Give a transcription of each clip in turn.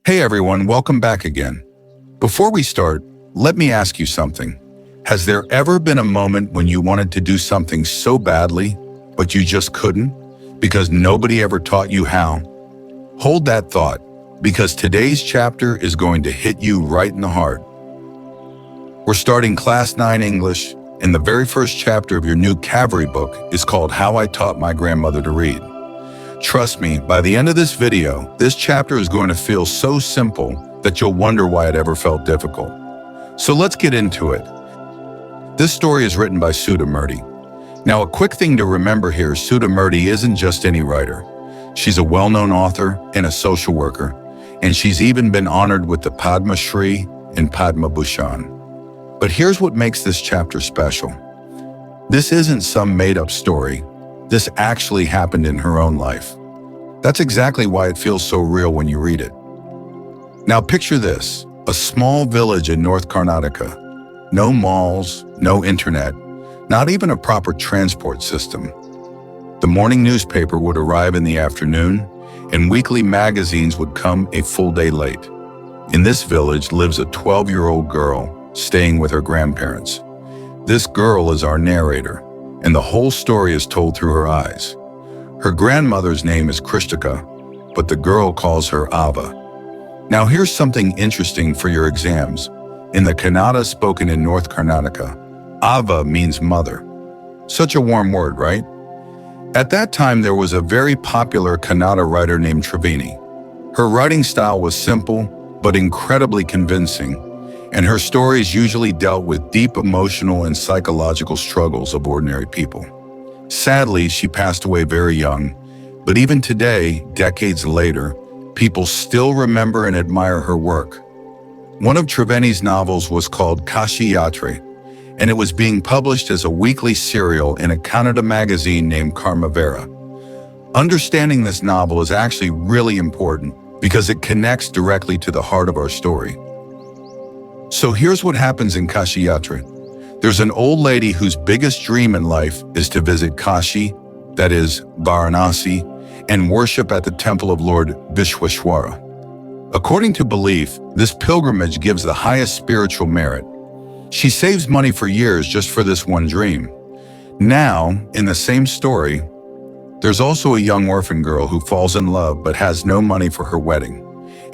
Hey everyone, welcome back again. Before we start, let me ask you something. Has there ever been a moment when you wanted to do something so badly, but you just couldn't because nobody ever taught you how? Hold that thought, because today's chapter is going to hit you right in the heart. We're starting Class 9 English, and the very first chapter of your new cavalry book is called How I Taught My Grandmother to Read. Trust me, by the end of this video, this chapter is going to feel so simple that you'll wonder why it ever felt difficult. So let's get into it. This story is written by Sudha Murthy. Now, a quick thing to remember here, Sudha Murthy isn't just any writer. She's a well-known author and a social worker, and she's even been honored with the Padma Shri and Padma Bhushan. But here's what makes this chapter special. This isn't some made-up story. This actually happened in her own life. That's exactly why it feels so real when you read it. Now picture this, a small village in North Karnataka. No malls, no internet, not even a proper transport system. The morning newspaper would arrive in the afternoon, and weekly magazines would come a full day late. In this village lives a 12-year-old girl staying with her grandparents. This girl is our narrator, and the whole story is told through her eyes. Her grandmother's name is Kristika, but the girl calls her Avva. Now here's something interesting for your exams. In the Kannada spoken in North Karnataka, Avva means mother. Such a warm word, right? At that time, there was a very popular Kannada writer named Triveni. Her writing style was simple, but incredibly convincing, and her stories usually dealt with deep emotional and psychological struggles of ordinary people. Sadly, she passed away very young, but even today, decades later, people still remember and admire her work. One of Triveni's novels was called Kashi Yatre, and it was being published as a weekly serial in a Kannada magazine named Karmavera. Understanding this novel is actually really important because it connects directly to the heart of our story. So here's what happens in Kashi Yatre. There's an old lady whose biggest dream in life is to visit Kashi, that is, Varanasi, and worship at the temple of Lord Vishweshwara. According to belief, this pilgrimage gives the highest spiritual merit. She saves money for years just for this one dream. Now, in the same story, there's also a young orphan girl who falls in love but has no money for her wedding.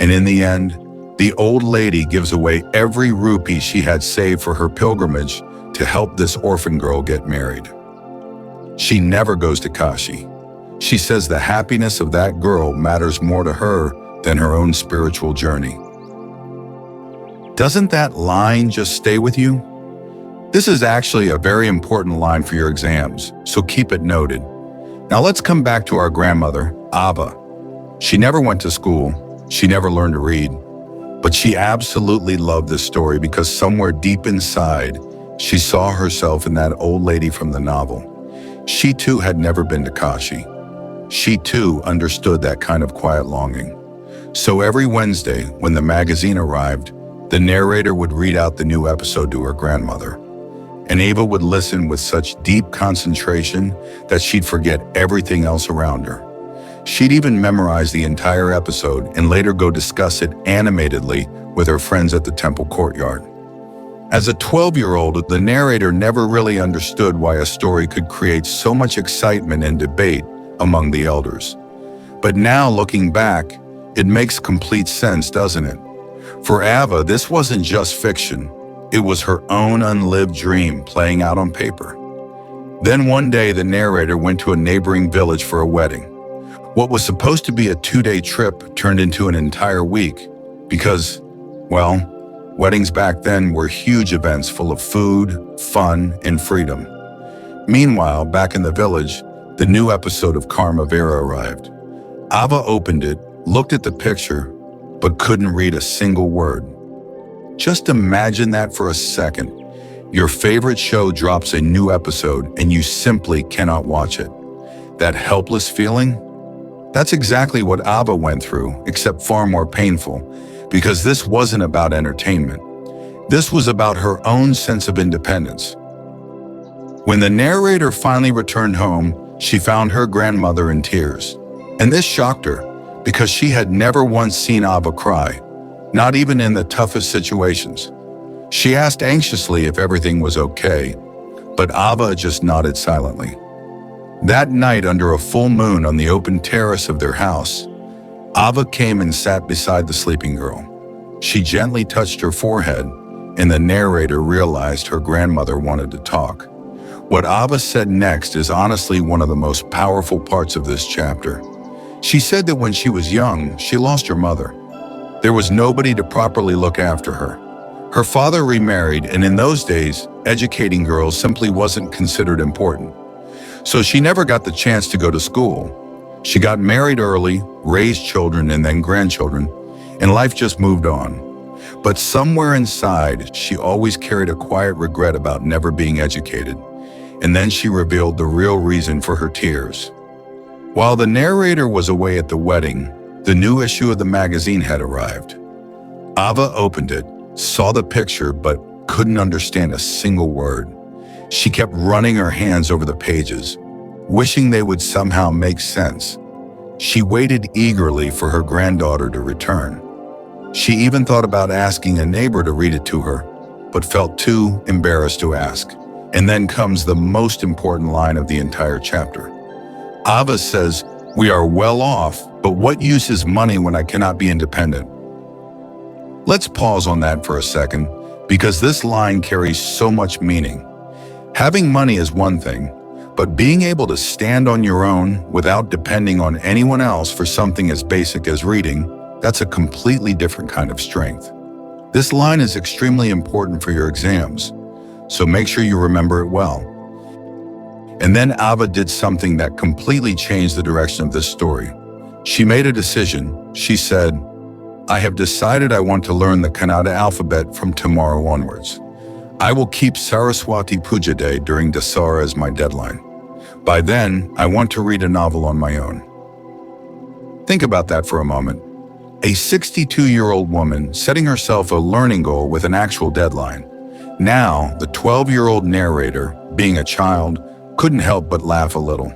And in the end, the old lady gives away every rupee she had saved for her pilgrimage to help this orphan girl get married. She never goes to Kashi. She says the happiness of that girl matters more to her than her own spiritual journey. Doesn't that line just stay with you? This is actually a very important line for your exams, so keep it noted. Now let's come back to our grandmother, Avva. She never went to school. She never learned to read. But she absolutely loved this story because somewhere deep inside, she saw herself in that old lady from the novel. She too had never been to Kashi. She too understood that kind of quiet longing. So every Wednesday, when the magazine arrived, the narrator would read out the new episode to her grandmother. And Ava would listen with such deep concentration that she'd forget everything else around her. She'd even memorize the entire episode and later go discuss it animatedly with her friends at the temple courtyard. As a 12-year-old, the narrator never really understood why a story could create so much excitement and debate among the elders. But now, looking back, it makes complete sense, doesn't it? For Avva, this wasn't just fiction. It was her own unlived dream playing out on paper. Then one day, the narrator went to a neighboring village for a wedding. What was supposed to be a 2-day trip turned into an entire week because, well, weddings back then were huge events full of food, fun, and freedom. Meanwhile, back in the village, the new episode of Karmavera arrived. Avva opened it, looked at the picture, but couldn't read a single word. Just imagine that for a second. Your favorite show drops a new episode and you simply cannot watch it. That helpless feeling? That's exactly what Avva went through, except far more painful, because this wasn't about entertainment. This was about her own sense of independence. When the narrator finally returned home, she found her grandmother in tears. And this shocked her, because she had never once seen Avva cry, not even in the toughest situations. She asked anxiously if everything was okay, but Avva just nodded silently. That night, under a full moon on the open terrace of their house, Avva came and sat beside the sleeping girl. She gently touched her forehead, and the narrator realized her grandmother wanted to talk. What Avva said next is honestly one of the most powerful parts of this chapter. She said that when she was young, she lost her mother. There was nobody to properly look after her. Her father remarried, and in those days, educating girls simply wasn't considered important. So she never got the chance to go to school. She got married early, raised children and then grandchildren, and life just moved on. But somewhere inside, she always carried a quiet regret about never being educated. And then she revealed the real reason for her tears. While the narrator was away at the wedding, the new issue of the magazine had arrived. Avva opened it, saw the picture, but couldn't understand a single word. She kept running her hands over the pages, wishing they would somehow make sense. She waited eagerly for her granddaughter to return. She even thought about asking a neighbor to read it to her, but felt too embarrassed to ask. And then comes the most important line of the entire chapter. Avva says, "We are well off, but what use is money when I cannot be independent?" Let's pause on that for a second, because this line carries so much meaning. Having money is one thing, but being able to stand on your own without depending on anyone else for something as basic as reading, that's a completely different kind of strength. This line is extremely important for your exams, so make sure you remember it well. And then Avva did something that completely changed the direction of this story. She made a decision. She said, "I have decided I want to learn the Kannada alphabet from tomorrow onwards. I will keep Saraswati Puja Day during Dasara as my deadline. By then, I want to read a novel on my own." Think about that for a moment. A 62-year-old woman setting herself a learning goal with an actual deadline. Now, the 12-year-old narrator, being a child, couldn't help but laugh a little.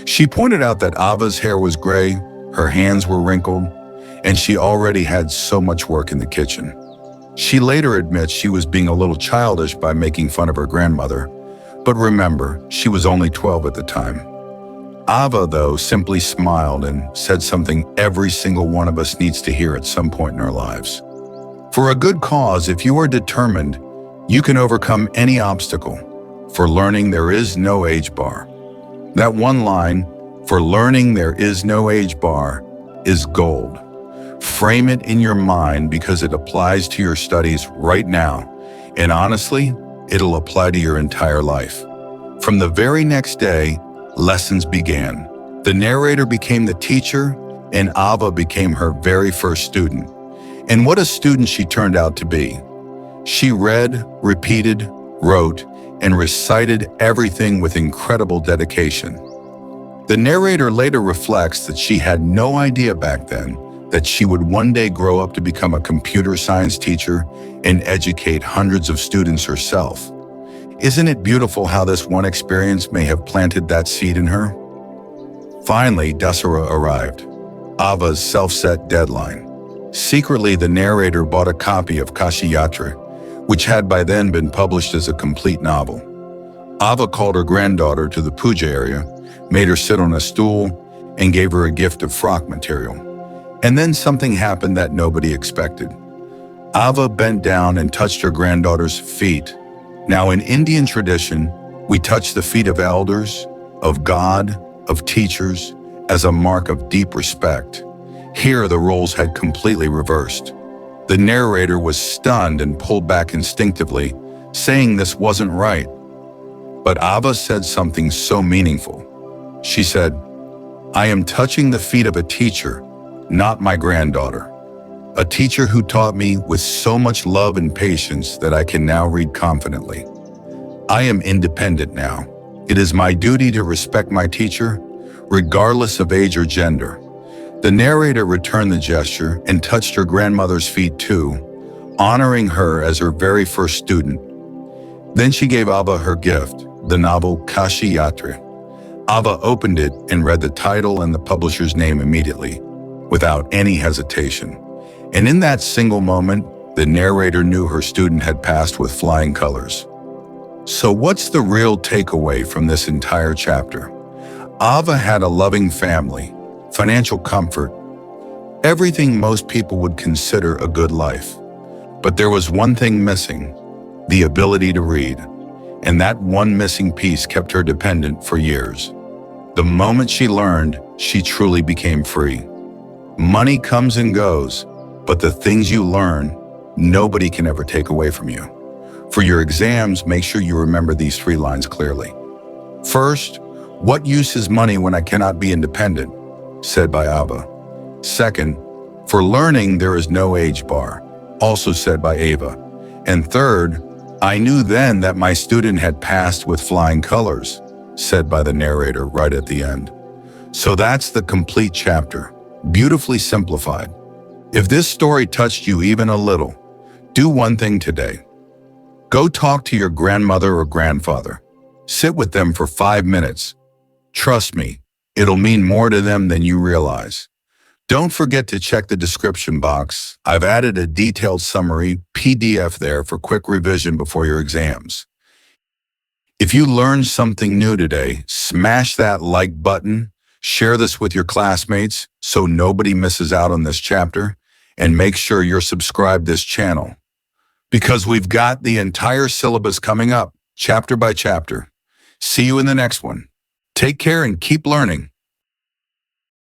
She pointed out that Avva's hair was gray, her hands were wrinkled, and she already had so much work in the kitchen. She later admits she was being a little childish by making fun of her grandmother, but remember, she was only 12 at the time. Avva, though, simply smiled and said something every single one of us needs to hear at some point in our lives. For a good cause, if you are determined, you can overcome any obstacle. For learning, there is no age bar. That one line, "For learning, there is no age bar," is gold. Frame it in your mind because it applies to your studies right now. And honestly, it'll apply to your entire life. From the very next day, lessons began. The narrator became the teacher, and Avva became her very first student. And what a student she turned out to be. She read, repeated, wrote, and recited everything with incredible dedication. The narrator later reflects that she had no idea back then that she would one day grow up to become a computer science teacher and educate hundreds of students herself. Isn't it beautiful how this one experience may have planted that seed in her? Finally, Dasara arrived, Avva's self-set deadline. Secretly, the narrator bought a copy of Kashi Yatre, which had by then been published as a complete novel. Avva called her granddaughter to the puja area, made her sit on a stool, and gave her a gift of frock material. And then something happened that nobody expected. Avva bent down and touched her granddaughter's feet. Now, in Indian tradition, we touch the feet of elders, of God, of teachers, as a mark of deep respect. Here, the roles had completely reversed. The narrator was stunned and pulled back instinctively, saying this wasn't right. But Avva said something so meaningful. She said, "I am touching the feet of a teacher, not my granddaughter. A teacher who taught me with so much love and patience that I can now read confidently. I am independent now. It is my duty to respect my teacher, regardless of age or gender." The narrator returned the gesture and touched her grandmother's feet too, honoring her as her very first student. Then she gave Avva her gift, the novel Kashi Yatre. Avva opened it and read the title and the publisher's name immediately. without any hesitation. And in that single moment, the narrator knew her student had passed with flying colors. So what's the real takeaway from this entire chapter? Avva had a loving family, financial comfort, everything most people would consider a good life. But there was one thing missing, the ability to read. And that one missing piece kept her dependent for years. The moment she learned, she truly became free. Money comes and goes, but the things you learn, nobody can ever take away from you. For your exams, make sure you remember these 3 lines clearly. First, what use is money when I cannot be independent? Said by Avva. Second, for learning there is no age bar, also said by Avva. And third, I knew then that my student had passed with flying colors, said by the narrator right at the end. So that's the complete chapter, beautifully simplified. If this story touched you even a little, do one thing today. Go talk to your grandmother or grandfather. Sit with them for 5 minutes. Trust me, it'll mean more to them than you realize. Don't forget to check the description box. I've added a detailed summary PDF there for quick revision before your exams. If you learned something new today, smash that like button, share this with your classmates so nobody misses out on this chapter, and make sure you're subscribed to this channel. Because we've got the entire syllabus coming up, chapter by chapter. See you in the next one. Take care and keep learning.